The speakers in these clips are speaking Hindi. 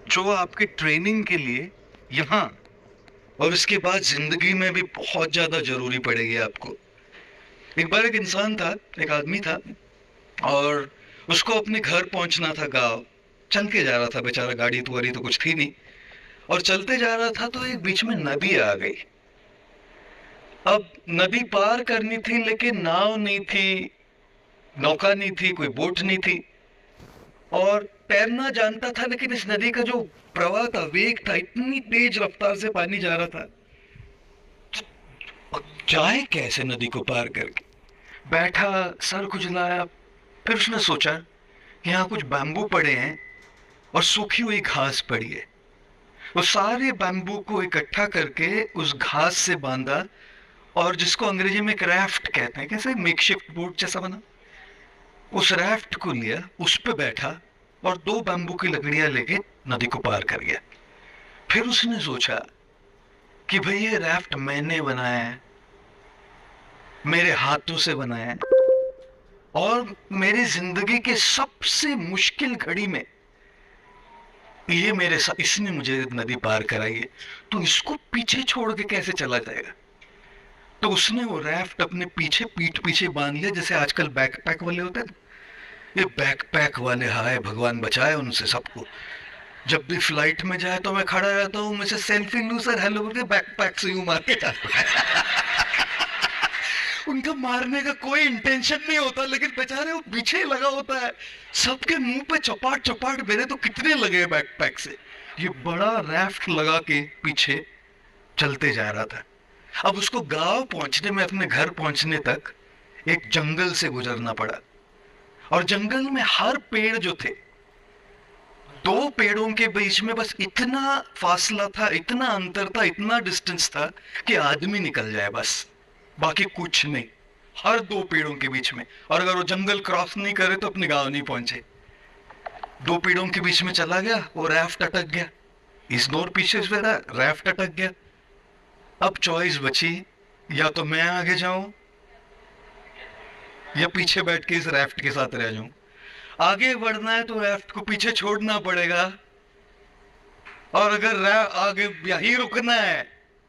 जो आपके ट्रेनिंग के लिए यहाँ और उसके बाद जिंदगी में भी बहुत ज्यादा जरूरी पड़ेगी आपको। एक बार एक इंसान था, एक आदमी था, और उसको अपने घर पहुंचना था गांव। चल के जा रहा था बेचारा, गाड़ी तो वाड़ी तो कुछ थी नहीं। और चलते जा रहा था तो एक बीच में नदी आ गई। अब नदी पार करनी थी लेकिन नाव नहीं थी, नौका नहीं थी, कोई बोट नहीं थी। और तैरना जानता था लेकिन इस नदी का जो प्रवाह था, वेग था, इतनी तेज रफ्तार से पानी जा रहा था, और जाए कैसे नदी को पार करके। बैठा, सर खुजलाया। फिर उसने सोचा कि यहाँ कुछ बैम्बू पड़े हैं और सूखी हुई घास पड़ी है। वो सारे बैम्बू को इकट्ठा करके उस घास से बांधा, और जिसको अंग्रेजी में एक राफ्ट कहते हैं, कैसे मेकशिफ्ट बोट जैसा बना, उस राफ्ट को लिया, उस पे बैठा और दो बैम्बू की लकड़ियां लेके नदी को पार कर गया। फिर उसने सोचा कि भाई ये राफ्ट मैंने बनाया है, मेरे हाथों से बनाया है, और मेरी जिंदगी के सबसे मुश्किल घड़ी में ये मेरे साथ, इसने मुझे नदी पार कराई है, तो इसको पीछे छोड़ के कैसे चला जाएगा। तो उसने वो राफ्ट अपने पीछे, पीठ पीछे बांध लिया, जैसे आजकल बैकपैक वाले होते हैं। ये बैकपैक वाले, हाय भगवान बचाए उनसे सबको। जब भी फ्लाइट में जाए तो मैं खड़ा रहता हूँ, मुझे सेल्फी लूं सर, हेलो करके बैकपैक से यूं मार के जाता है। उनका मारने का कोई इंटेंशन नहीं होता, लेकिन बेचारे वो पीछे लगा होता है। सबके मुंह पे चपाट चपाट, मेरे तो कितने लगे बैकपैक से। ये बड़ा राफ्ट लगा के पीछे चलते जा रहा था। अब उसको गांव पहुंचने में, अपने घर पहुंचने तक एक जंगल से गुजरना पड़ा। और जंगल में हर पेड़ जो थे, दो पेड़ों के बीच में बस इतना फासला था, इतना अंतर था, इतना डिस्टेंस था कि आदमी निकल जाए बस, बाकी कुछ नहीं। हर दो पेड़ों के बीच में, और अगर वो जंगल क्रॉस नहीं करे तो अपने गांव नहीं पहुंचे। दो पेड़ों के बीच में चला गया, वो राफ्ट अटक गया। इस दौर पीछे से था, राफ्ट अटक गया। अब चॉइस बची, या तो मैं आगे जाऊं या पीछे बैठ के इस राफ्ट के साथ रह जाऊं। आगे बढ़ना है तो राफ्ट को पीछे छोड़ना पड़ेगा, और अगर आगे यही रुकना है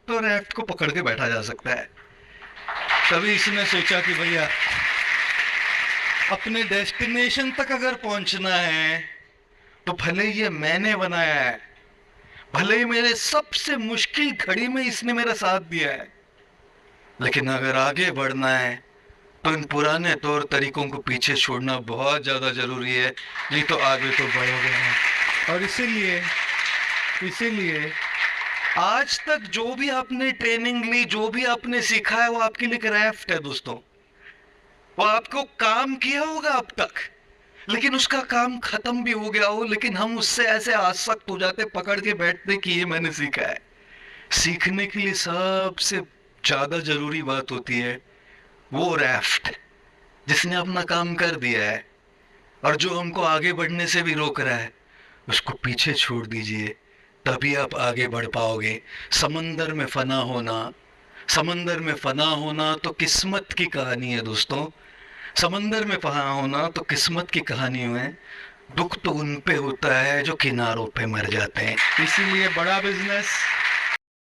तो राफ्ट को पकड़ के बैठा जा सकता है। तभी इसने सोचा कि भैया अपने डेस्टिनेशन तक अगर पहुंचना है तो भले ये मैंने बनाया है, भले ही मेरे सबसे मुश्किल घड़ी में इसने मेरा साथ दिया है, लेकिन अगर आगे बढ़ना है तो इन पुराने तौर तरीकों को पीछे छोड़ना बहुत ज्यादा जरूरी है, नहीं तो आगे तो बढ़ोगे नहीं। और इसीलिए इसीलिए आज तक जो भी आपने ट्रेनिंग ली, जो भी आपने सीखा है, वो आपके लिए क्राफ्ट है दोस्तों। वो आपको काम किया होगा अब तक, लेकिन उसका काम खत्म भी हो गया हो, लेकिन हम उससे ऐसे आसक्त हो जाते, पकड़ के बैठते कि ये मैंने सीखा है। सीखने के लिए सबसे ज्यादा जरूरी बात होती है वो राफ्ट, जिसने अपना काम कर दिया है और जो हमको आगे बढ़ने से भी रोक रहा है, उसको पीछे छोड़ दीजिए, तभी आप आगे बढ़ पाओगे। समंदर में फना होना, समंदर में फना होना तो किस्मत की कहानी है दोस्तों। समंदर में फना होना तो किस्मत की कहानी है। दुख तो उन पे होता है जो किनारों पे मर जाते हैं। इसीलिए बड़ा बिजनेस